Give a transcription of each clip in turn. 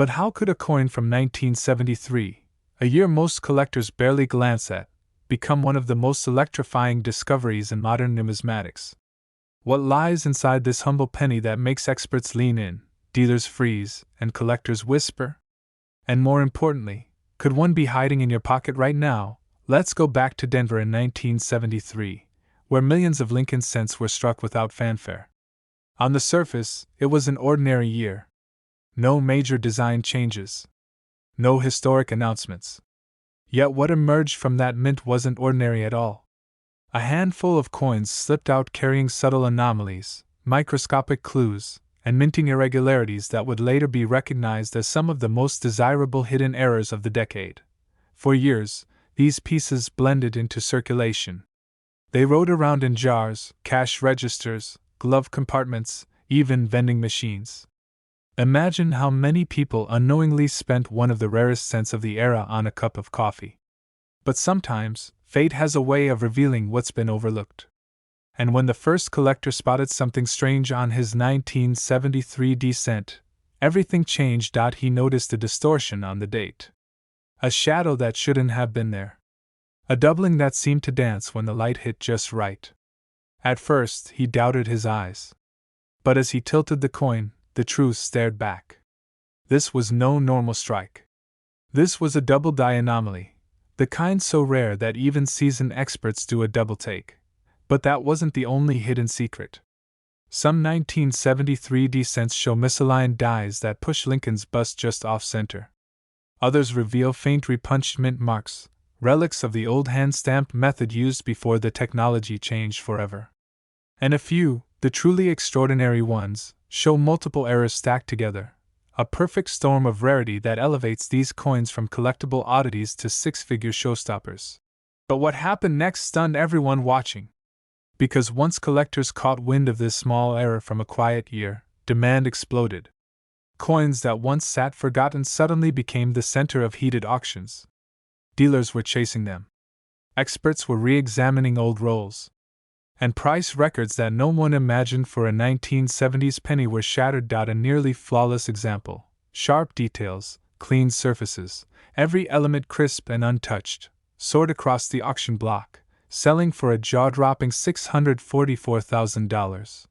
But how could a coin from 1973, a year most collectors barely glance at, become one of the most electrifying discoveries in modern numismatics? What lies inside this humble penny that makes experts lean in, dealers freeze, and collectors whisper? And more importantly, could one be hiding in your pocket right now? Let's go back to Denver in 1973, where millions of Lincoln cents were struck without fanfare. On the surface, it was an ordinary year. No major design changes. No historic announcements. Yet what emerged from that mint wasn't ordinary at all. A handful of coins slipped out carrying subtle anomalies, microscopic clues, and minting irregularities that would later be recognized as some of the most desirable hidden errors of the decade. For years, these pieces blended into circulation. They rode around in jars, cash registers, glove compartments, even vending machines. Imagine how many people unknowingly spent one of the rarest cents of the era on a cup of coffee. But sometimes, fate has a way of revealing what's been overlooked. And when the first collector spotted something strange on his 1973 cent, everything changed. He noticed a distortion on the date. A shadow that shouldn't have been there. A doubling that seemed to dance when the light hit just right. At first, he doubted his eyes. But as he tilted the coin, the truth stared back. This was no normal strike. This was a double die anomaly, the kind so rare that even seasoned experts do a double take. But that wasn't the only hidden secret. Some 1973 cents show misaligned dies that push Lincoln's bust just off-center. Others reveal faint repunched mint marks, relics of the old hand-stamped method used before the technology changed forever. And a few, the truly extraordinary ones, show multiple errors stacked together, a perfect storm of rarity that elevates these coins from collectible oddities to six-figure showstoppers. But what happened next stunned everyone watching. Because once collectors caught wind of this small error from a quiet year, demand exploded. Coins that once sat forgotten suddenly became the center of heated auctions. Dealers were chasing them. Experts were re-examining old rolls. And price records that no one imagined for a 1970s penny were shattered. A nearly flawless example. Sharp details, clean surfaces, every element crisp and untouched, soared across the auction block, selling for a jaw-dropping $644,000.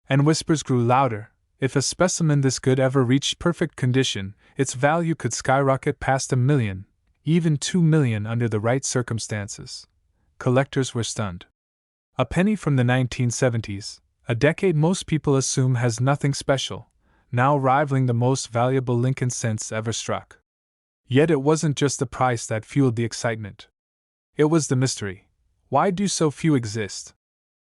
And whispers grew louder. If a specimen this good ever reached perfect condition, its value could skyrocket past $1 million, even $2 million under the right circumstances. Collectors were stunned. A penny from the 1970s, a decade most people assume has nothing special, now rivaling the most valuable Lincoln cents ever struck. Yet it wasn't just the price that fueled the excitement. It was the mystery. Why do so few exist?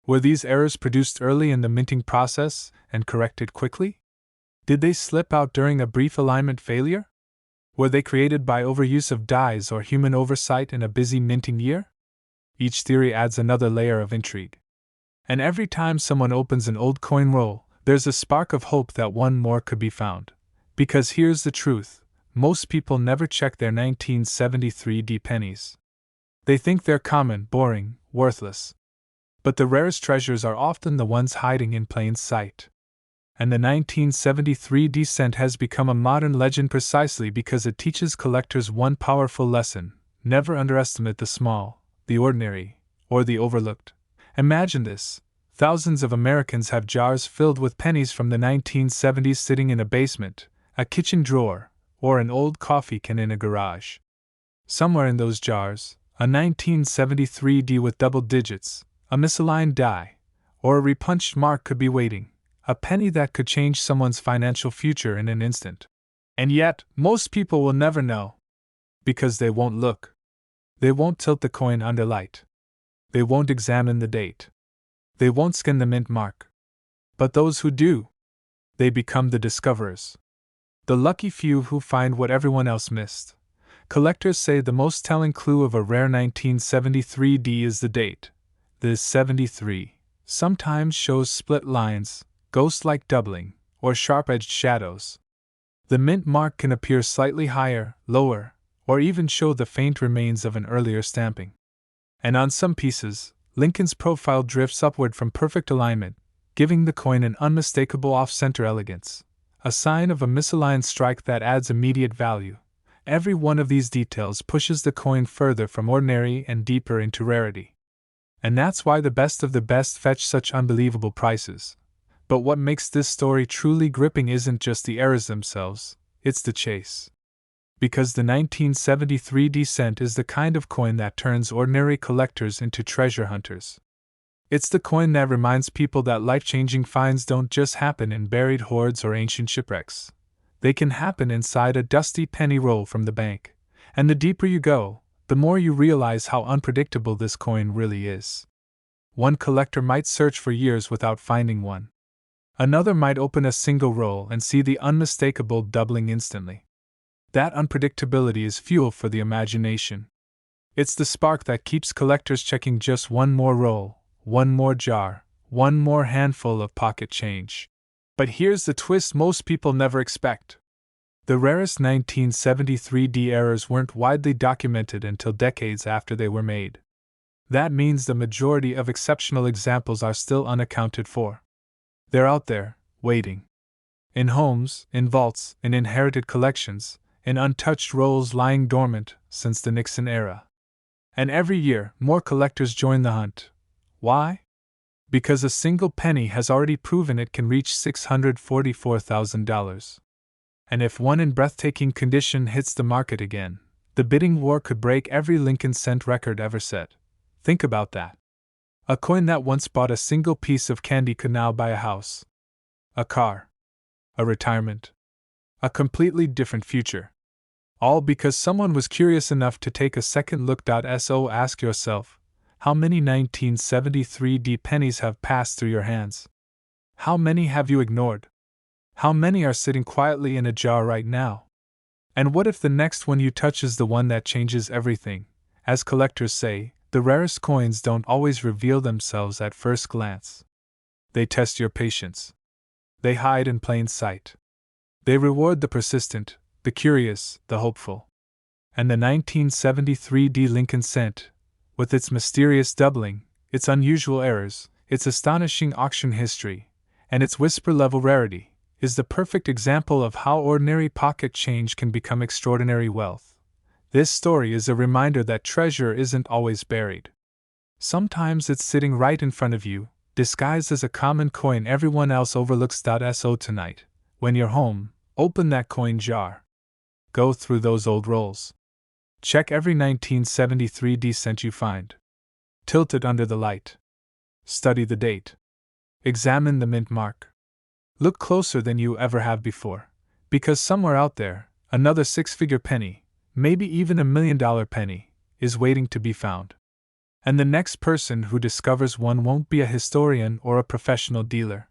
Were these errors produced early in the minting process and corrected quickly? Did they slip out during a brief alignment failure? Were they created by overuse of dies or human oversight in a busy minting year? Each theory adds another layer of intrigue. And every time someone opens an old coin roll, there's a spark of hope that one more could be found. Because here's the truth, most people never check their 1973 pennies. They think they're common, boring, worthless. But the rarest treasures are often the ones hiding in plain sight. And the 1973 cent has become a modern legend precisely because it teaches collectors one powerful lesson: never underestimate the small, the ordinary, or the overlooked. Imagine this. Thousands of Americans have jars filled with pennies from the 1970s sitting in a basement, a kitchen drawer, or an old coffee can in a garage. Somewhere in those jars, a 1973 with double digits, a misaligned die, or a repunched mark could be waiting, a penny that could change someone's financial future in an instant. And yet, most people will never know. Because they won't look. They won't tilt the coin under light. They won't examine the date. They won't scan the mint mark. But those who do, they become the discoverers. The lucky few who find what everyone else missed. Collectors say the most telling clue of a rare 1973 is the date. The 73 sometimes shows split lines, ghost-like doubling, or sharp-edged shadows. The mint mark can appear slightly higher, lower, or even show the faint remains of an earlier stamping. And on some pieces, Lincoln's profile drifts upward from perfect alignment, giving the coin an unmistakable off-center elegance, a sign of a misaligned strike that adds immediate value. Every one of these details pushes the coin further from ordinary and deeper into rarity. And that's why the best of the best fetch such unbelievable prices. But what makes this story truly gripping isn't just the errors themselves, it's the chase. Because the 1973 D cent is the kind of coin that turns ordinary collectors into treasure hunters. It's the coin that reminds people that life-changing finds don't just happen in buried hoards or ancient shipwrecks. They can happen inside a dusty penny roll from the bank. And the deeper you go, the more you realize how unpredictable this coin really is. One collector might search for years without finding one. Another might open a single roll and see the unmistakable doubling instantly. That unpredictability is fuel for the imagination. It's the spark that keeps collectors checking just one more roll, one more jar, one more handful of pocket change. But here's the twist most people never expect. The rarest 1973 D errors weren't widely documented until decades after they were made. That means the majority of exceptional examples are still unaccounted for. They're out there, waiting. In homes, in vaults, in inherited collections, in untouched rolls lying dormant since the Nixon era. And every year, more collectors join the hunt. Why? Because a single penny has already proven it can reach $644,000. And if one in breathtaking condition hits the market again, the bidding war could break every Lincoln cent record ever set. Think about that. A coin that once bought a single piece of candy could now buy a house, a car, a retirement, a completely different future. All because someone was curious enough to take a second look. So ask yourself, how many 1973 D pennies have passed through your hands? How many have you ignored? How many are sitting quietly in a jar right now? And what if the next one you touch is the one that changes everything? As collectors say, the rarest coins don't always reveal themselves at first glance. They test your patience. They hide in plain sight. They reward the persistent, the curious, the hopeful. And the 1973 D Lincoln cent, with its mysterious doubling, its unusual errors, its astonishing auction history, and its whisper-level rarity, is the perfect example of how ordinary pocket change can become extraordinary wealth. This story is a reminder that treasure isn't always buried. Sometimes it's sitting right in front of you, disguised as a common coin everyone else overlooks. So tonight, when you're home, open that coin jar. Go through those old rolls. Check every 1973 D cent you find. Tilt it under the light. Study the date. Examine the mint mark. Look closer than you ever have before, because somewhere out there, another six-figure penny, maybe even $1 million penny, is waiting to be found. And the next person who discovers one won't be a historian or a professional dealer.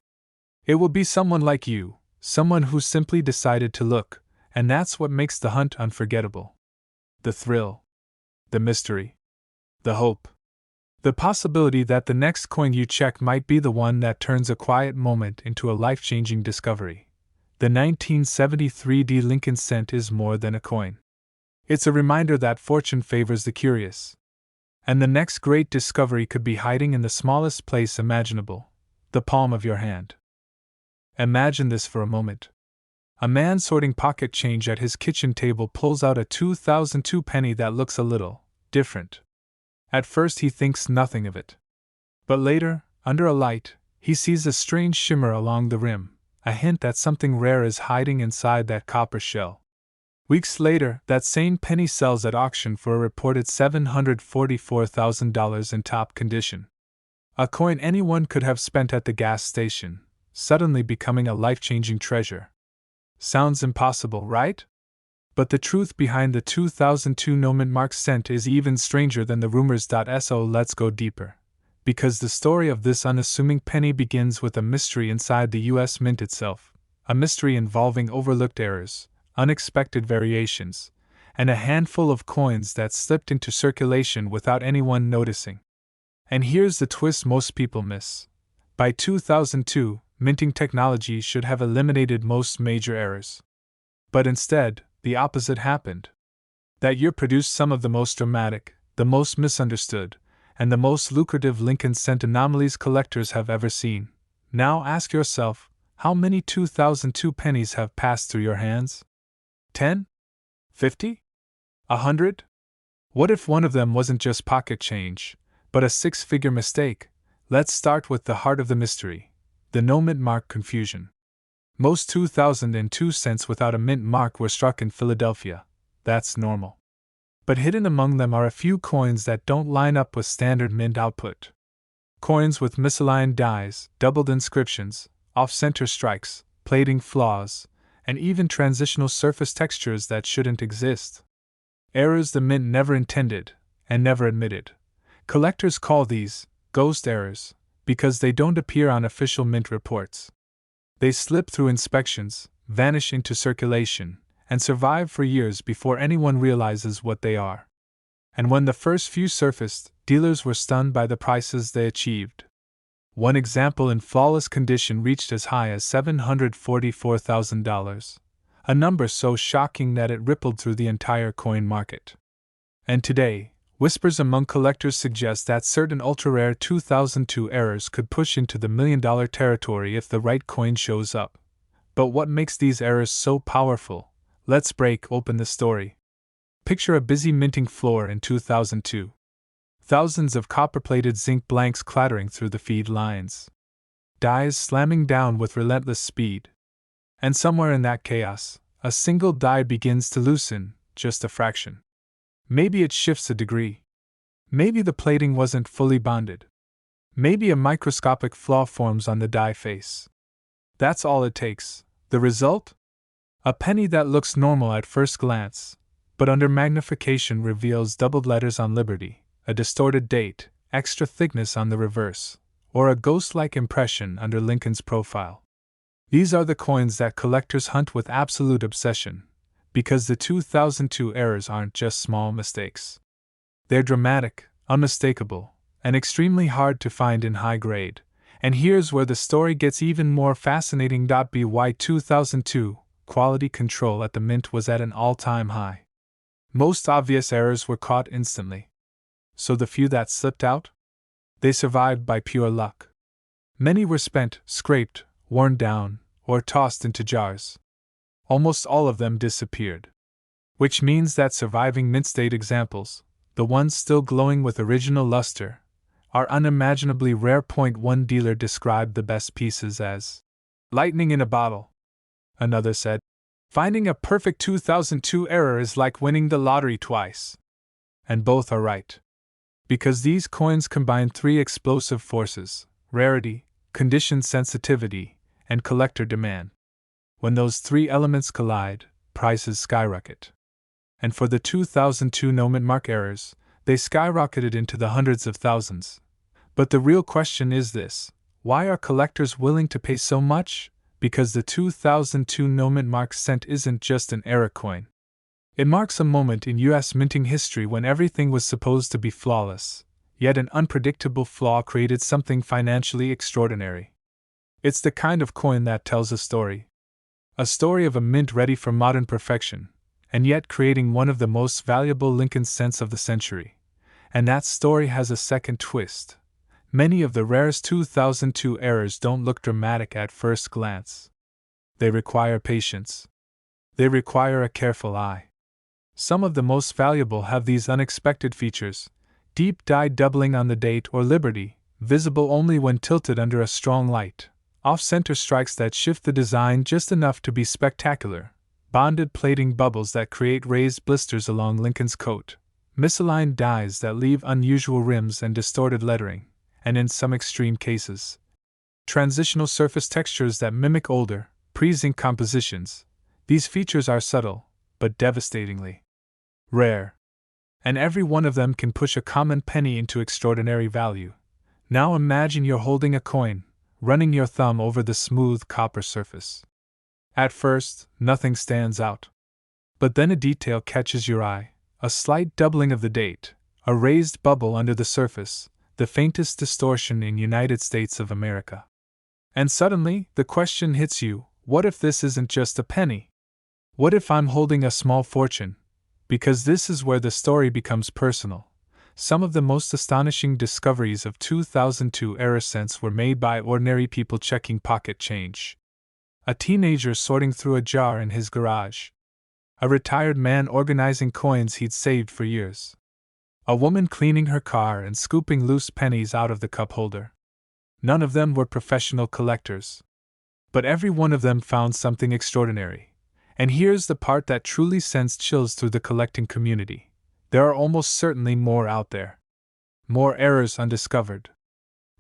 It will be someone like you, someone who simply decided to look, and that's what makes the hunt unforgettable. The thrill, the mystery, the hope. The possibility that the next coin you check might be the one that turns a quiet moment into a life-changing discovery. The 1973 D Lincoln cent is more than a coin. It's a reminder that fortune favors the curious. And the next great discovery could be hiding in the smallest place imaginable, the palm of your hand. Imagine this for a moment. A man sorting pocket change at his kitchen table pulls out a 2002 penny that looks a little different. At first he thinks nothing of it. But later, under a light, he sees a strange shimmer along the rim, a hint that something rare is hiding inside that copper shell. Weeks later, that same penny sells at auction for a reported $744,000 in top condition. A coin anyone could have spent at the gas station, suddenly becoming a life-changing treasure. Sounds impossible, right? But the truth behind the 2002 no-mint mark cent is even stranger than the rumors. So let's go deeper. Because the story of this unassuming penny begins with a mystery inside the US Mint itself, a mystery involving overlooked errors, unexpected variations, and a handful of coins that slipped into circulation without anyone noticing. And here's the twist most people miss. By 2002, minting technology should have eliminated most major errors. But instead, the opposite happened. That year produced some of the most dramatic, the most misunderstood, and the most lucrative Lincoln cent anomalies collectors have ever seen. Now ask yourself, How many 2002 pennies have passed through your hands? 10? 50? 100? What if one of them wasn't just pocket change, but a six-figure mistake? Let's start with the heart of the mystery, the no mint mark confusion. Most 2002 cents without a mint mark were struck in Philadelphia. That's normal. But hidden among them are a few coins that don't line up with standard mint output. Coins with misaligned dies, doubled inscriptions, off-center strikes, plating flaws, and even transitional surface textures that shouldn't exist. Errors the mint never intended, and never admitted. Collectors call these ghost errors because they don't appear on official mint reports. They slip through inspections, vanish into circulation, and survive for years before anyone realizes what they are. And when the first few surfaced, dealers were stunned by the prices they achieved. One example in flawless condition reached as high as $744,000, a number so shocking that it rippled through the entire coin market. And today, whispers among collectors suggest that certain ultra-rare 2002 errors could push into the million-dollar territory if the right coin shows up. But what makes these errors so powerful? Let's break open the story. Picture a busy minting floor in 2002. Thousands of copper-plated zinc blanks clattering through the feed lines. Dies slamming down with relentless speed. And somewhere in that chaos, a single die begins to loosen, just a fraction. Maybe it shifts a degree. Maybe the plating wasn't fully bonded. Maybe a microscopic flaw forms on the die face. That's all it takes. The result? A penny that looks normal at first glance, but under magnification reveals doubled letters on Liberty, a distorted date, extra thickness on the reverse, or a ghost-like impression under Lincoln's profile. These are the coins that collectors hunt with absolute obsession, because the 2002 errors aren't just small mistakes. They're dramatic, unmistakable, and extremely hard to find in high grade. And here's where the story gets even more fascinating. By 2002, quality control at the mint was at an all-time high. Most obvious errors were caught instantly. So the few that slipped out? They survived by pure luck. Many were spent, scraped, worn down, or tossed into jars. Almost all of them disappeared. Which means that surviving mint-state examples, the ones still glowing with original luster, are unimaginably rare. One dealer described the best pieces as lightning in a bottle. Another said, finding a perfect 2002 error is like winning the lottery twice. And both are right. Because these coins combine three explosive forces: rarity, condition sensitivity, and collector demand. When those three elements collide, prices skyrocket. And for the 2002 no mint mark errors, they skyrocketed into the hundreds of thousands. But the real question is this: why are collectors willing to pay so much? Because the 2002 no mint mark cent isn't just an error coin. It marks a moment in U.S. minting history when everything was supposed to be flawless, yet an unpredictable flaw created something financially extraordinary. It's the kind of coin that tells a story. A story of a mint ready for modern perfection, and yet creating one of the most valuable Lincoln cents of the century. And that story has a second twist. Many of the rarest 2002 errors don't look dramatic at first glance. They require patience. They require a careful eye. Some of the most valuable have these unexpected features: deep dyed doubling on the date or Liberty, visible only when tilted under a strong light; off-center strikes that shift the design just enough to be spectacular; bonded plating bubbles that create raised blisters along Lincoln's coat; misaligned dies that leave unusual rims and distorted lettering; and in some extreme cases, transitional surface textures that mimic older, pre-zinc compositions. These features are subtle, but devastatingly rare. And every one of them can push a common penny into extraordinary value. Now imagine you're holding a coin, running your thumb over the smooth copper surface. At first, nothing stands out. But then a detail catches your eye: a slight doubling of the date, a raised bubble under the surface, the faintest distortion in United States of America. And suddenly, the question hits you: what if this isn't just a penny? What if I'm holding a small fortune? Because this is where the story becomes personal. Some of the most astonishing discoveries of 2002 error cents were made by ordinary people checking pocket change. A teenager sorting through a jar in his garage. A retired man organizing coins he'd saved for years. A woman cleaning her car and scooping loose pennies out of the cup holder. None of them were professional collectors. But every one of them found something extraordinary. And here's the part that truly sends chills through the collecting community. There are almost certainly more out there. More errors undiscovered.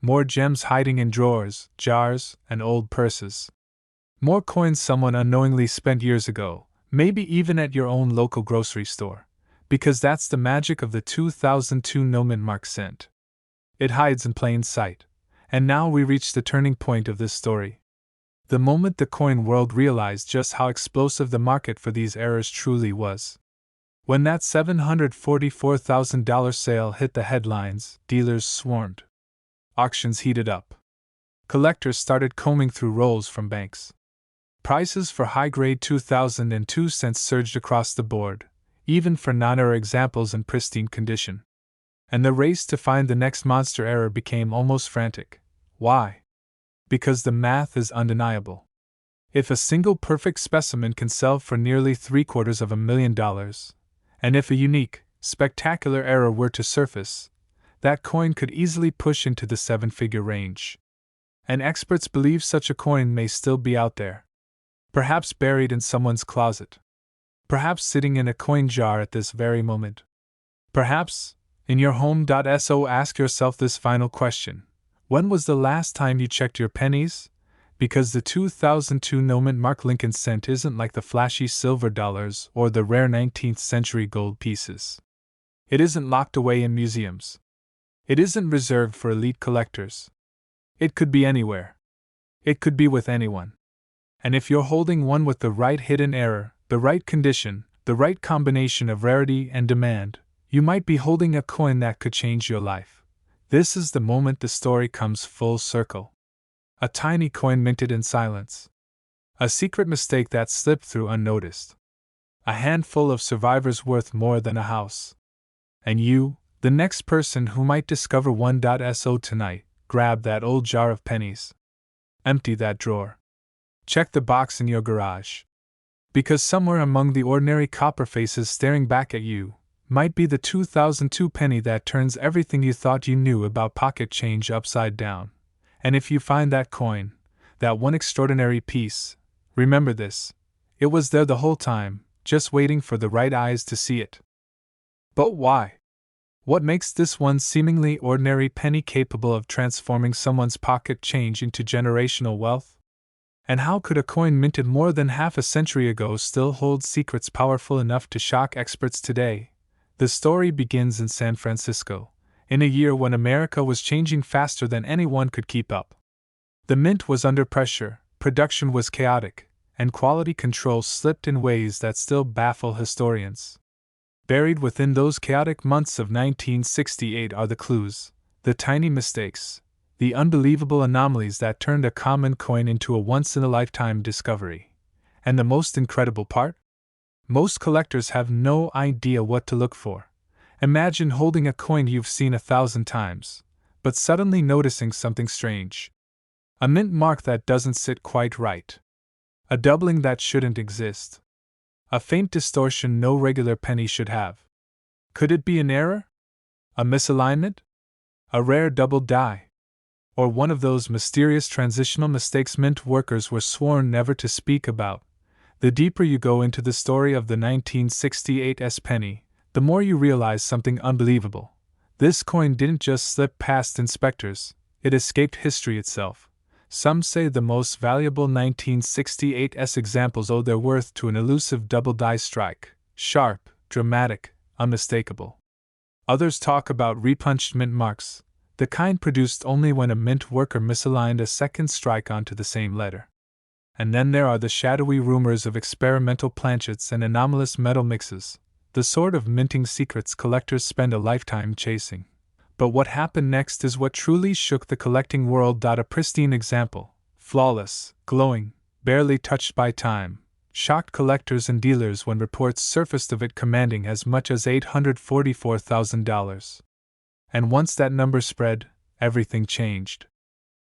More gems hiding in drawers, jars, and old purses. More coins someone unknowingly spent years ago, maybe even at your own local grocery store. Because that's the magic of the 2002 no-mint mark cent. It hides in plain sight. And now we reach the turning point of this story. The moment the coin world realized just how explosive the market for these errors truly was. When that $744,000 sale hit the headlines, dealers swarmed. Auctions heated up. Collectors started combing through rolls from banks. Prices for high-grade 2002 cents surged across the board, even for non-error examples in pristine condition. And the race to find the next monster error became almost frantic. Why? Because the math is undeniable. If a single perfect specimen can sell for nearly $750,000, and if a unique, spectacular error were to surface, that coin could easily push into the seven-figure range. And experts believe such a coin may still be out there. Perhaps buried in someone's closet. Perhaps sitting in a coin jar at this very moment. Perhaps, in your home. So ask yourself this final question. When was the last time you checked your pennies? Because the 2002 no-mint mark Lincoln cent isn't like the flashy silver dollars or the rare 19th century gold pieces. It isn't locked away in museums. It isn't reserved for elite collectors. It could be anywhere. It could be with anyone. And if you're holding one with the right hidden error, the right condition, the right combination of rarity and demand, you might be holding a coin that could change your life. This is the moment the story comes full circle. A tiny coin minted in silence. A secret mistake that slipped through unnoticed. A handful of survivors worth more than a house. And you, the next person who might discover one. So tonight, grab that old jar of pennies. Empty that drawer. Check the box in your garage. Because somewhere among the ordinary copper faces staring back at you, might be the 2002 penny that turns everything you thought you knew about pocket change upside down. And if you find that coin, that one extraordinary piece, remember this: it was there the whole time, just waiting for the right eyes to see it. But why? What makes this one seemingly ordinary penny capable of transforming someone's pocket change into generational wealth? And how could a coin minted more than half a century ago still hold secrets powerful enough to shock experts today? The story begins in San Francisco, in a year when America was changing faster than anyone could keep up. The mint was under pressure, production was chaotic, and quality control slipped in ways that still baffle historians. Buried within those chaotic months of 1968 are the clues, the tiny mistakes, the unbelievable anomalies that turned a common coin into a once-in-a-lifetime discovery. And the most incredible part? Most collectors have no idea what to look for. Imagine holding a coin you've seen 1,000 times, but suddenly noticing something strange. A mint mark that doesn't sit quite right. A doubling that shouldn't exist. A faint distortion no regular penny should have. Could it be an error? A misalignment? A rare double die? Or one of those mysterious transitional mistakes mint workers were sworn never to speak about? The deeper you go into the story of the 1968 penny, the more you realize something unbelievable. This coin didn't just slip past inspectors, it escaped history itself. Some say the most valuable 1968 examples owe their worth to an elusive double die strike, sharp, dramatic, unmistakable. Others talk about repunched mint marks, the kind produced only when a mint worker misaligned a second strike onto the same letter. And then there are the shadowy rumors of experimental planchets and anomalous metal mixes, the sort of minting secrets collectors spend a lifetime chasing. But what happened next is what truly shook the collecting world. A pristine example, flawless, glowing, barely touched by time, shocked collectors and dealers when reports surfaced of it commanding as much as $844,000. And once that number spread, everything changed.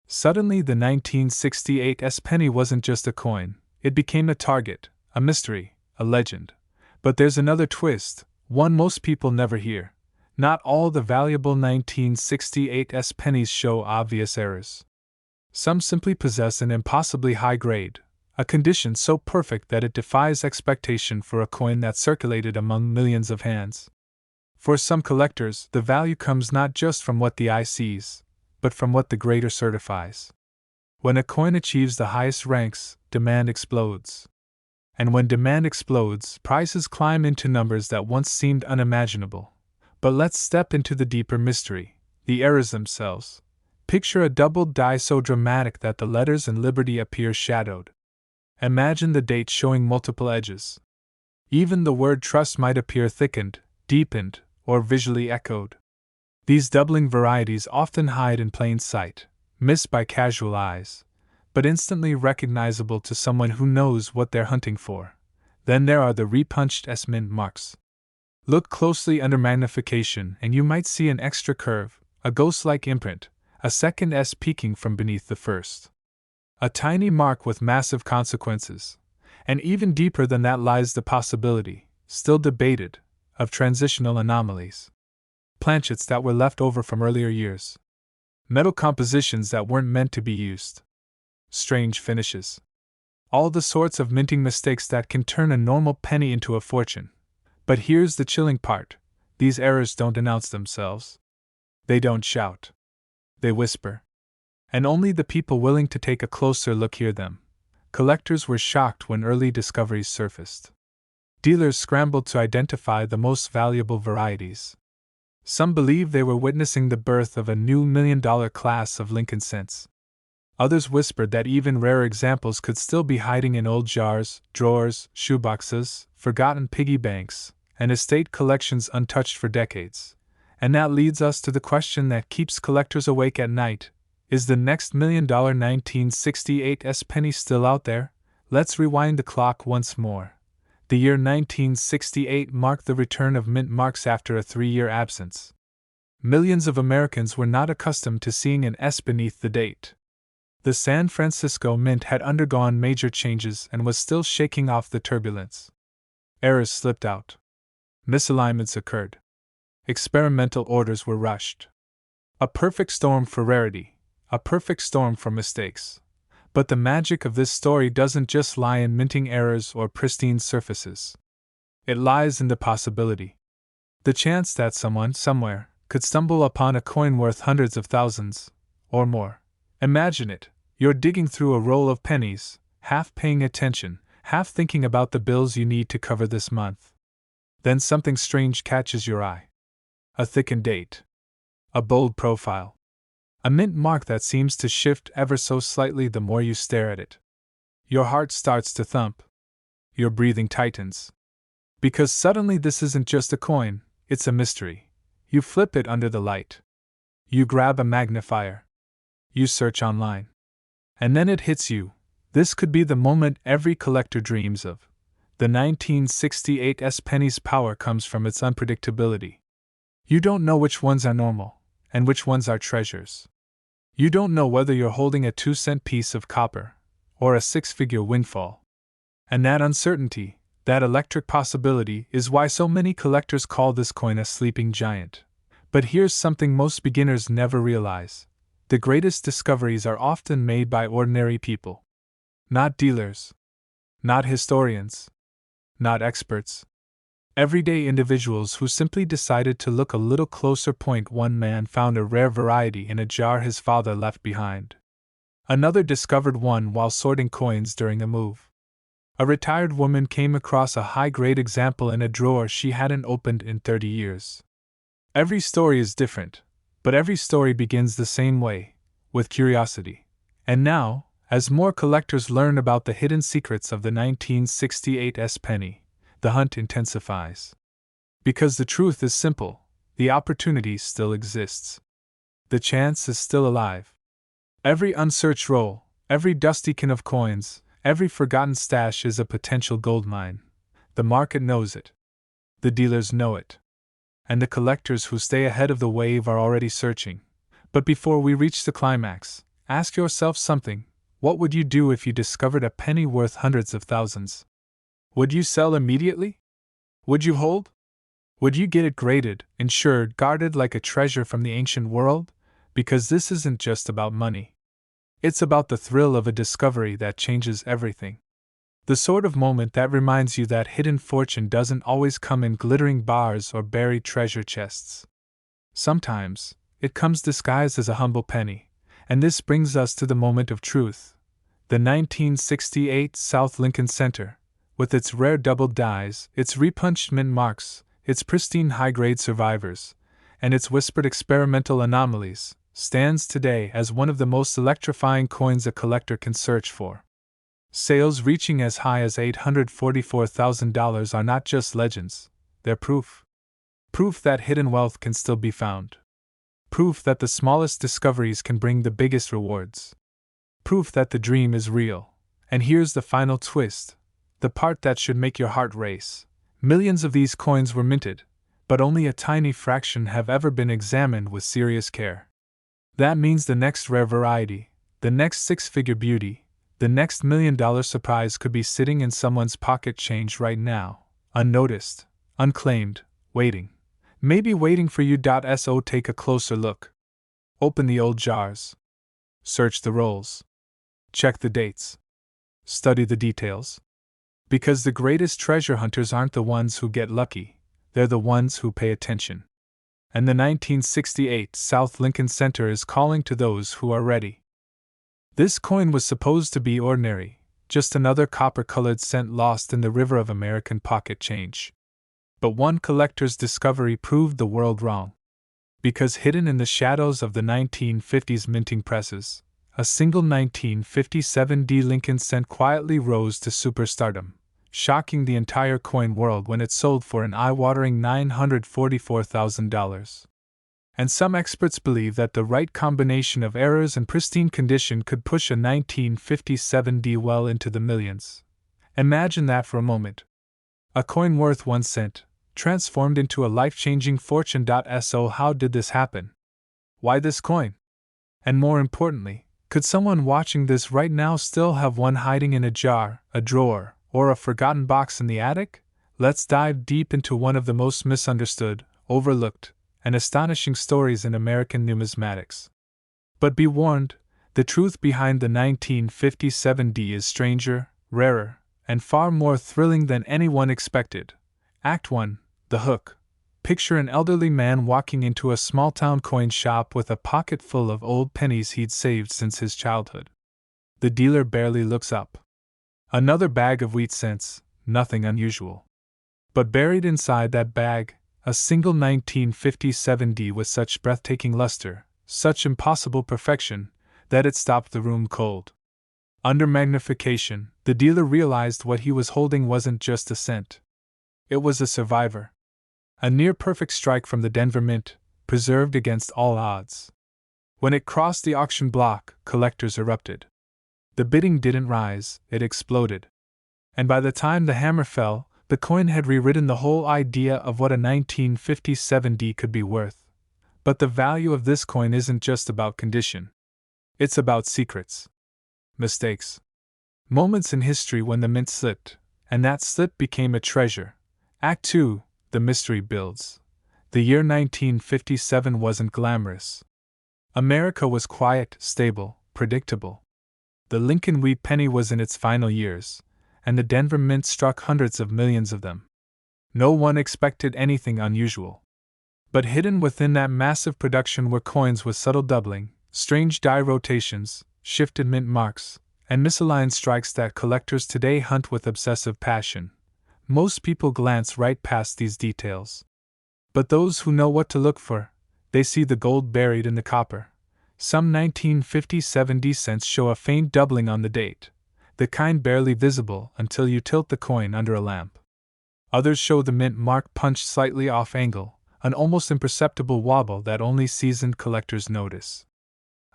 Suddenly, the 1968 penny wasn't just a coin, it became a target, a mystery, a legend. But there's another twist, one most people never hear. Not all the valuable 1968 pennies show obvious errors. Some simply possess an impossibly high grade, a condition so perfect that it defies expectation for a coin that circulated among millions of hands. For some collectors, the value comes not just from what the eye sees, but from what the grader certifies. When a coin achieves the highest ranks, demand explodes. And when demand explodes, prices climb into numbers that once seemed unimaginable. But let's step into the deeper mystery, the errors themselves. Picture a doubled die so dramatic that the letters in Liberty appear shadowed. Imagine the date showing multiple edges. Even the word trust might appear thickened, deepened, or visually echoed. These doubling varieties often hide in plain sight, missed by casual eyes, but instantly recognizable to someone who knows what they're hunting for. Then there are the repunched S mint marks. Look closely under magnification and you might see an extra curve, a ghost-like imprint, a second S peeking from beneath the first. A tiny mark with massive consequences. And even deeper than that lies the possibility, still debated, of transitional anomalies. Planchets that were left over from earlier years. Metal compositions that weren't meant to be used. Strange finishes. All the sorts of minting mistakes that can turn a normal penny into a fortune. But here's the chilling part, these errors don't announce themselves. They don't shout. They whisper. And only the people willing to take a closer look hear them. Collectors were shocked when early discoveries surfaced. Dealers scrambled to identify the most valuable varieties. Some believed they were witnessing the birth of a new million-dollar class of Lincoln cents. Others whispered that even rare examples could still be hiding in old jars, drawers, shoeboxes, forgotten piggy banks, and estate collections untouched for decades. And that leads us to the question that keeps collectors awake at night. Is the next million-dollar 1968 penny still out there? Let's rewind the clock once more. The year 1968 marked the return of mint marks after a 3-year absence. Millions of Americans were not accustomed to seeing an S beneath the date. The San Francisco Mint had undergone major changes and was still shaking off the turbulence. Errors slipped out. Misalignments occurred. Experimental orders were rushed. A perfect storm for rarity, a perfect storm for mistakes. But the magic of this story doesn't just lie in minting errors or pristine surfaces. It lies in the possibility. The chance that someone, somewhere, could stumble upon a coin worth hundreds of thousands, or more. Imagine it, you're digging through a roll of pennies, half paying attention, half thinking about the bills you need to cover this month. Then something strange catches your eye. A thickened date. A bold profile. A mint mark that seems to shift ever so slightly the more you stare at it. Your heart starts to thump. Your breathing tightens. Because suddenly this isn't just a coin, it's a mystery. You flip it under the light. You grab a magnifier. You search online. And then it hits you. This could be the moment every collector dreams of. The 1968 penny's power comes from its unpredictability. You don't know which ones are normal, and which ones are treasures. You don't know whether you're holding a 2-cent piece of copper, or a 6-figure windfall. And that uncertainty, that electric possibility, is why so many collectors call this coin a sleeping giant. But here's something most beginners never realize. The greatest discoveries are often made by ordinary people. Not dealers. Not historians. Not experts. Everyday individuals who simply decided to look a little closer. One man found a rare variety in a jar his father left behind. Another discovered one while sorting coins during a move. A retired woman came across a high-grade example in a drawer she hadn't opened in 30 years. Every story is different, but every story begins the same way, with curiosity. And now, as more collectors learn about the hidden secrets of the 1968 penny, the hunt intensifies. Because the truth is simple, the opportunity still exists. The chance is still alive. Every unsearched roll, every dusty can of coins, every forgotten stash is a potential gold mine. The market knows it. The dealers know it. And the collectors who stay ahead of the wave are already searching. But before we reach the climax, ask yourself something. What would you do if you discovered a penny worth hundreds of thousands? Would you sell immediately? Would you hold? Would you get it graded, insured, guarded like a treasure from the ancient world? Because this isn't just about money. It's about the thrill of a discovery that changes everything. The sort of moment that reminds you that hidden fortune doesn't always come in glittering bars or buried treasure chests. Sometimes, it comes disguised as a humble penny, and this brings us to the moment of truth. The 1968 South Lincoln Center, with its rare double dies, its repunched mint marks, its pristine high-grade survivors, and its whispered experimental anomalies, stands today as one of the most electrifying coins a collector can search for. Sales reaching as high as $844,000 are not just legends, they're proof. Proof that hidden wealth can still be found. Proof that the smallest discoveries can bring the biggest rewards. Proof that the dream is real. And here's the final twist, the part that should make your heart race. Millions of these coins were minted, but only a tiny fraction have ever been examined with serious care. That means the next rare variety, the next six-figure beauty, the next $1 million surprise could be sitting in someone's pocket change right now, unnoticed, unclaimed, waiting. Maybe waiting for you. So take a closer look. Open the old jars. Search the rolls. Check the dates. Study the details. Because the greatest treasure hunters aren't the ones who get lucky, they're the ones who pay attention. And the 1968 South Lincoln Center is calling to those who are ready. This coin was supposed to be ordinary, just another copper-colored cent lost in the river of American pocket change. But one collector's discovery proved the world wrong. Because hidden in the shadows of the 1950s minting presses, a single 1957 Lincoln cent quietly rose to superstardom, shocking the entire coin world when it sold for an eye-watering $944,000. And some experts believe that the right combination of errors and pristine condition could push a 1957 well into the millions. Imagine that for a moment. A coin worth 1 cent, transformed into a life-changing fortune. So how did this happen? Why this coin? And more importantly, could someone watching this right now still have one hiding in a jar, a drawer, or a forgotten box in the attic? Let's dive deep into one of the most misunderstood, overlooked, and astonishing stories in American numismatics. But be warned, the truth behind the 1957 is stranger, rarer, and far more thrilling than anyone expected. Act 1. The Hook. Picture an elderly man walking into a small-town coin shop with a pocket full of old pennies he'd saved since his childhood. The dealer barely looks up. Another bag of wheat cents, nothing unusual. But buried inside that bag, a single 1957 with such breathtaking luster, such impossible perfection, that it stopped the room cold. Under magnification, the dealer realized what he was holding wasn't just a cent. It was a survivor. A near-perfect strike from the Denver Mint, preserved against all odds. When it crossed the auction block, collectors erupted. The bidding didn't rise, it exploded. And by the time the hammer fell, the coin had rewritten the whole idea of what a 1957 could be worth. But the value of this coin isn't just about condition. It's about secrets. Mistakes. Moments in history when the mint slipped, and that slip became a treasure. Act 2. The mystery builds. The year 1957 wasn't glamorous. America was quiet, stable, predictable. The Lincoln wheat penny was in its final years, and the Denver Mint struck hundreds of millions of them. No one expected anything unusual. But hidden within that massive production were coins with subtle doubling, strange die rotations, shifted mint marks, and misaligned strikes that collectors today hunt with obsessive passion. Most people glance right past these details. But those who know what to look for, they see the gold buried in the copper. Some 1957 cents show a faint doubling on the date, the kind barely visible until you tilt the coin under a lamp. Others show the mint mark punched slightly off angle, an almost imperceptible wobble that only seasoned collectors notice.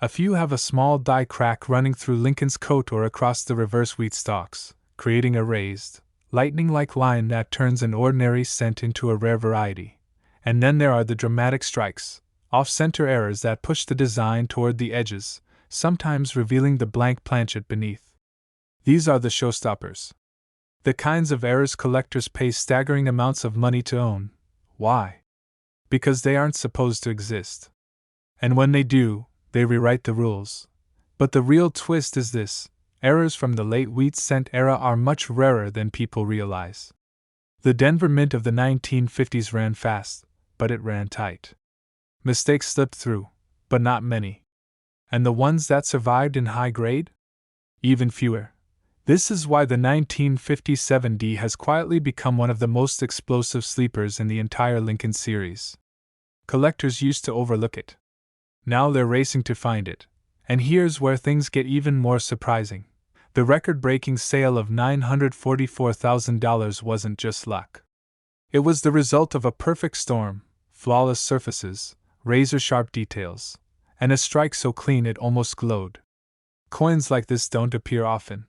A few have a small die crack running through Lincoln's coat or across the reverse wheat stalks, creating a raised, lightning-like line that turns an ordinary cent into a rare variety. And then there are the dramatic strikes, off-center errors that push the design toward the edges, sometimes revealing the blank planchet beneath. These are the showstoppers. The kinds of errors collectors pay staggering amounts of money to own. Why? Because they aren't supposed to exist. And when they do, they rewrite the rules. But the real twist is this: errors from the late wheat cent era are much rarer than people realize. The Denver Mint of the 1950s ran fast, but it ran tight. Mistakes slipped through, but not many. And the ones that survived in high grade? Even fewer. This is why the 1957D has quietly become one of the most explosive sleepers in the entire Lincoln series. Collectors used to overlook it. Now they're racing to find it. And here's where things get even more surprising. The record-breaking sale of $944,000 wasn't just luck. It was the result of a perfect storm: flawless surfaces, razor-sharp details, and a strike so clean it almost glowed. Coins like this don't appear often.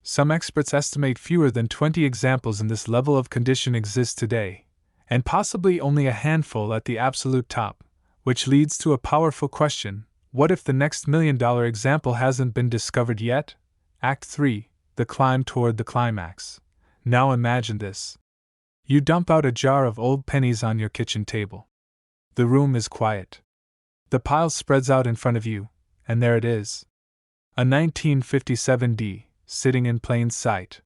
Some experts estimate fewer than 20 examples in this level of condition exist today, and possibly only a handful at the absolute top, which leads to a powerful question: what if the next $1 million example hasn't been discovered yet? Act 3, the climb toward the climax. Now imagine this. You dump out a jar of old pennies on your kitchen table. The room is quiet. The pile spreads out in front of you, and there it is. A 1957D, sitting in plain sight.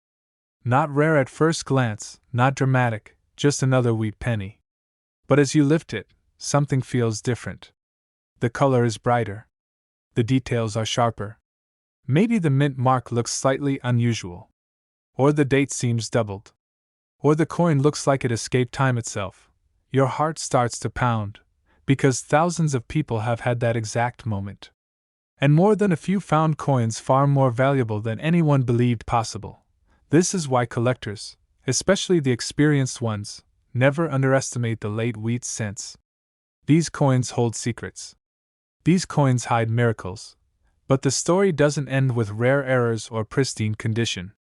Not rare at first glance, not dramatic, just another wheat penny. But as you lift it, something feels different. The color is brighter. The details are sharper. Maybe the mint mark looks slightly unusual. Or the date seems doubled. Or the coin looks like it escaped time itself. Your heart starts to pound, because thousands of people have had that exact moment. And more than a few found coins far more valuable than anyone believed possible. This is why collectors, especially the experienced ones, never underestimate the late wheat cents. These coins hold secrets. These coins hide miracles. But the story doesn't end with rare errors or pristine condition.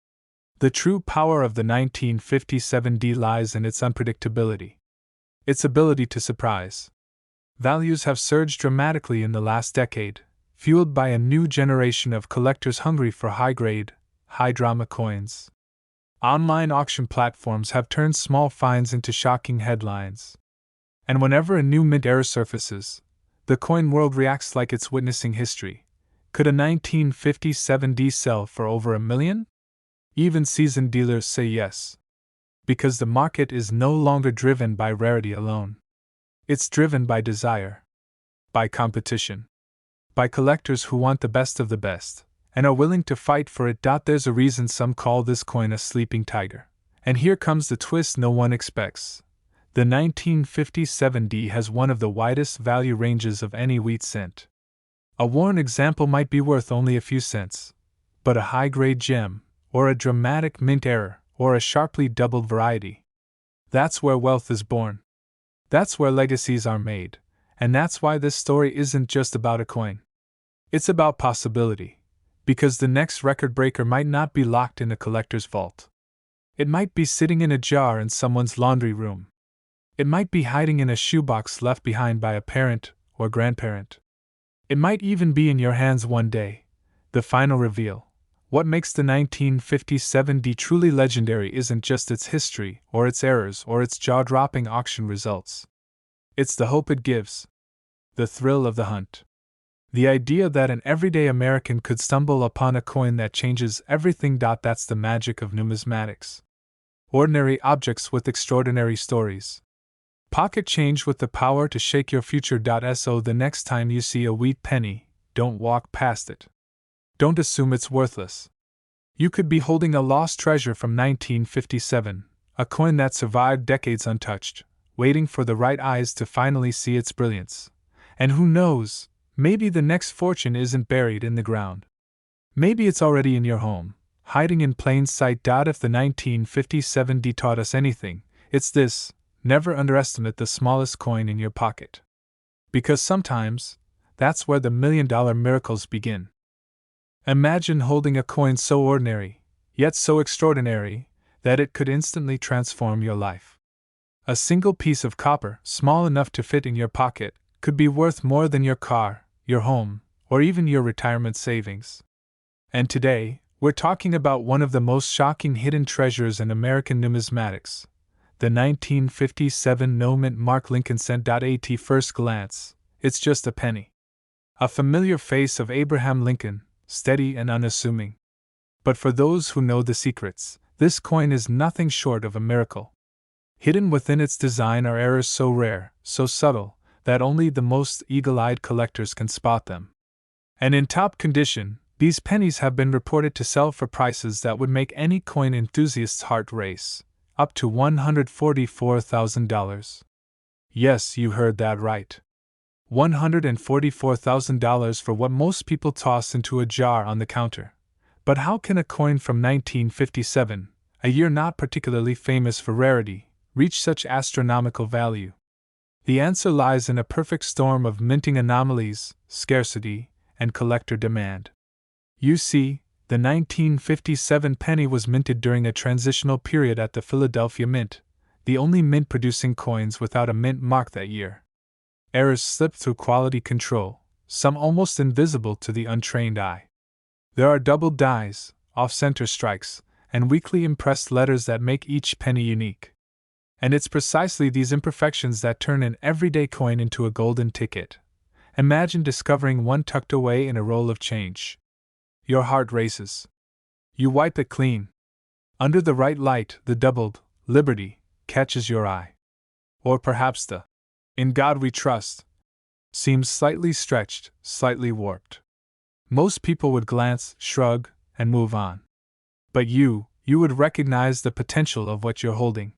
The true power of the 1957D lies in its unpredictability. Its ability to surprise. Values have surged dramatically in the last decade, fueled by a new generation of collectors hungry for high-grade, high-drama coins. Online auction platforms have turned small finds into shocking headlines. And whenever a new mint error surfaces, the coin world reacts like it's witnessing history. Could a 1957D sell for over $1 million? Even seasoned dealers say yes. Because the market is no longer driven by rarity alone. It's driven by desire. By competition. By collectors who want the best of the best, and are willing to fight for it. There's a reason some call this coin a sleeping tiger. And here comes the twist no one expects. The 1957D has one of the widest value ranges of any wheat cent. A worn example might be worth only a few cents, but a high-grade gem, or a dramatic mint error, or a sharply doubled variety. That's where wealth is born. That's where legacies are made. And that's why this story isn't just about a coin. It's about possibility. Because the next record breaker might not be locked in a collector's vault. It might be sitting in a jar in someone's laundry room. It might be hiding in a shoebox left behind by a parent or grandparent. It might even be in your hands one day. The final reveal. What makes the 1957D truly legendary isn't just its history, or its errors, or its jaw-dropping auction results. It's the hope it gives. The thrill of the hunt. The idea that an everyday American could stumble upon a coin that changes everything. That's the magic of numismatics. Ordinary objects with extraordinary stories. Pocket change with the power to shake your future. So the next time you see a wheat penny, don't walk past it. Don't assume it's worthless. You could be holding a lost treasure from 1957, a coin that survived decades untouched, waiting for the right eyes to finally see its brilliance. And who knows, maybe the next fortune isn't buried in the ground. Maybe it's already in your home, hiding in plain sight. If the 1957D taught us anything, it's this: never underestimate the smallest coin in your pocket. Because sometimes, that's where the $1 million miracles begin. Imagine holding a coin so ordinary, yet so extraordinary, that it could instantly transform your life. A single piece of copper, small enough to fit in your pocket, could be worth more than your car, your home, or even your retirement savings. And today, we're talking about one of the most shocking hidden treasures in American numismatics, the 1957 no-mint mark Lincoln cent. At first glance, it's just a penny. A familiar face of Abraham Lincoln, steady and unassuming. But for those who know the secrets, this coin is nothing short of a miracle. Hidden within its design are errors so rare, so subtle, that only the most eagle-eyed collectors can spot them. And in top condition, these pennies have been reported to sell for prices that would make any coin enthusiast's heart race, up to $144,000. Yes, you heard that right. $144,000 for what most people toss into a jar on the counter. But how can a coin from 1957, a year not particularly famous for rarity, reach such astronomical value? The answer lies in a perfect storm of minting anomalies, scarcity, and collector demand. You see, the 1957 penny was minted during a transitional period at the Philadelphia Mint, the only mint producing coins without a mint mark that year. Errors slipped through quality control, some almost invisible to the untrained eye. There are doubled dies, off-center strikes, and weakly impressed letters that make each penny unique. And it's precisely these imperfections that turn an everyday coin into a golden ticket. Imagine discovering one tucked away in a roll of change. Your heart races. You wipe it clean. Under the right light, the doubled Liberty catches your eye. Or perhaps the "In God We Trust" seems slightly stretched, slightly warped. Most people would glance, shrug, and move on. But you would recognize the potential of what you're holding.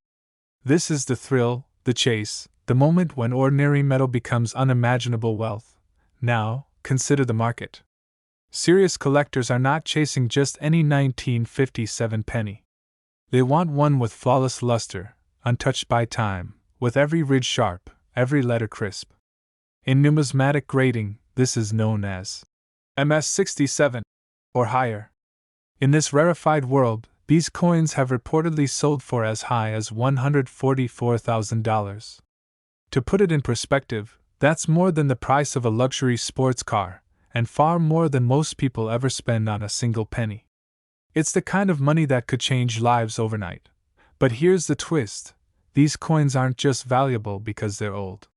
This is the thrill, the chase, the moment when ordinary metal becomes unimaginable wealth. Now, consider the market. Serious collectors are not chasing just any 1957 penny. They want one with flawless luster, untouched by time, with every ridge sharp, every letter crisp. In numismatic grading, this is known as MS-67, or higher. In this rarefied world, these coins have reportedly sold for as high as $144,000. To put it in perspective, that's more than the price of a luxury sports car, and far more than most people ever spend on a single penny. It's the kind of money that could change lives overnight. But here's the twist: these coins aren't just valuable because they're old.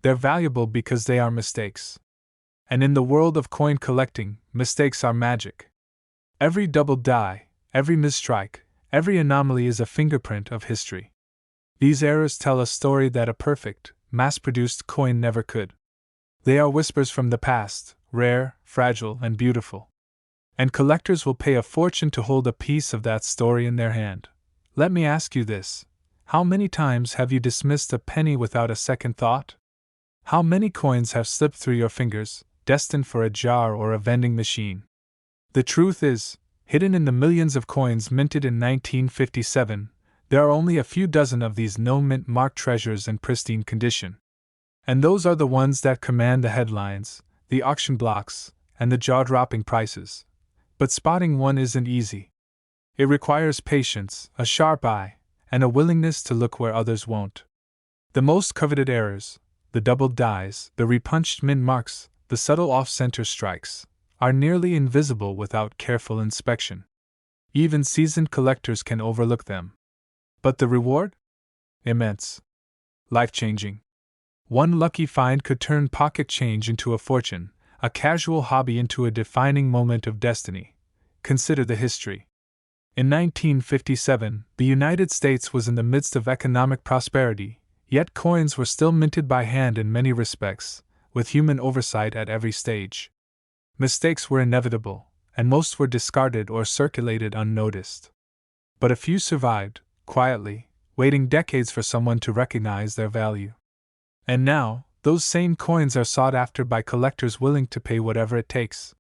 They're valuable because they are mistakes. And in the world of coin collecting, mistakes are magic. Every doubled die, every misstrike, every anomaly is a fingerprint of history. These errors tell a story that a perfect, mass-produced coin never could. They are whispers from the past, rare, fragile, and beautiful. And collectors will pay a fortune to hold a piece of that story in their hand. Let me ask you this: how many times have you dismissed a penny without a second thought? How many coins have slipped through your fingers, destined for a jar or a vending machine? The truth is, hidden in the millions of coins minted in 1957, there are only a few dozen of these no-mint mark treasures in pristine condition. And those are the ones that command the headlines, the auction blocks, and the jaw-dropping prices. But spotting one isn't easy. It requires patience, a sharp eye, and a willingness to look where others won't. The most coveted errors, the doubled dies, the repunched mint marks, the subtle off-center strikes, are nearly invisible without careful inspection. Even seasoned collectors can overlook them. But the reward? Immense. Life-changing. One lucky find could turn pocket change into a fortune, a casual hobby into a defining moment of destiny. Consider the history. In 1957, the United States was in the midst of economic prosperity, yet coins were still minted by hand in many respects, with human oversight at every stage. Mistakes were inevitable, and most were discarded or circulated unnoticed. But a few survived, quietly, waiting decades for someone to recognize their value. And now, those same coins are sought after by collectors willing to pay whatever it takes.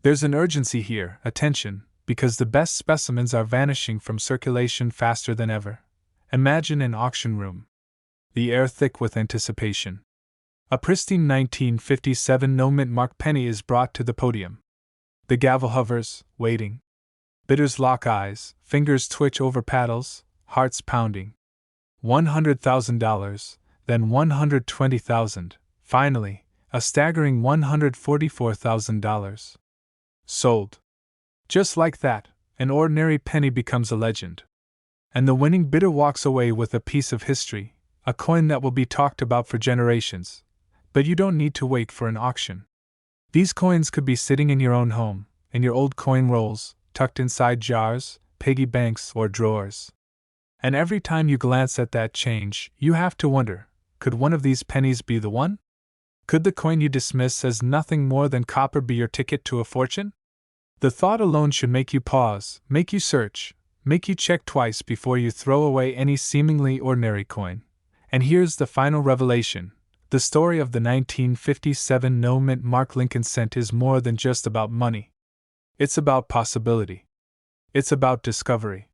There's an urgency here, attention, because the best specimens are vanishing from circulation faster than ever. Imagine an auction room. The air thick with anticipation. A pristine 1957 no-mint mark penny is brought to the podium. The gavel hovers, waiting. Bidders lock eyes, fingers twitch over paddles, hearts pounding. $100,000, then $120,000, finally, a staggering $144,000. Sold. Just like that, an ordinary penny becomes a legend. And the winning bidder walks away with a piece of history, a coin that will be talked about for generations. But you don't need to wait for an auction. These coins could be sitting in your own home, in your old coin rolls, tucked inside jars, piggy banks, or drawers. And every time you glance at that change, you have to wonder, could one of these pennies be the one? Could the coin you dismiss as nothing more than copper be your ticket to a fortune? The thought alone should make you pause, make you search, make you check twice before you throw away any seemingly ordinary coin. And here's the final revelation. The story of the 1957 no-mint mark Lincoln cent is more than just about money. It's about possibility. It's about discovery.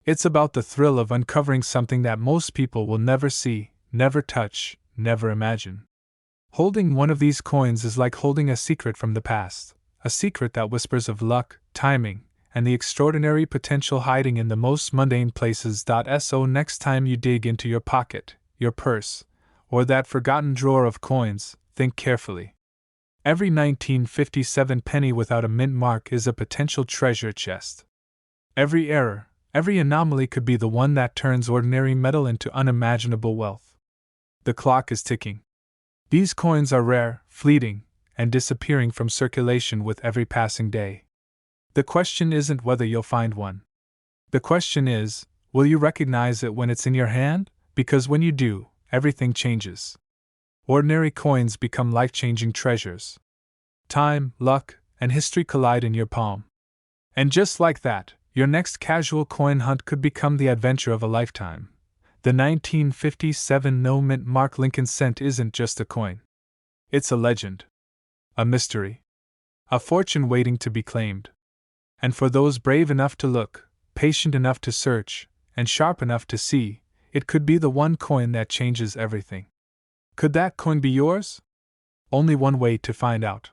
It's about the thrill of uncovering something that most people will never see, never touch, never imagine. Holding one of these coins is like holding a secret from the past, a secret that whispers of luck, timing, and the extraordinary potential hiding in the most mundane places. So next time you dig into your pocket, your purse, or that forgotten drawer of coins, think carefully. Every 1957 penny without a mint mark is a potential treasure chest. Every error, every anomaly could be the one that turns ordinary metal into unimaginable wealth. The clock is ticking. These coins are rare, fleeting, and disappearing from circulation with every passing day. The question isn't whether you'll find one. The question is, will you recognize it when it's in your hand? Because when you do, everything changes. Ordinary coins become life-changing treasures. Time, luck, and history collide in your palm. And just like that, your next casual coin hunt could become the adventure of a lifetime. The 1957 no-mint mark Lincoln cent isn't just a coin. It's a legend. A mystery. A fortune waiting to be claimed. And for those brave enough to look, patient enough to search, and sharp enough to see, it could be the one coin that changes everything. Could that coin be yours? Only one way to find out.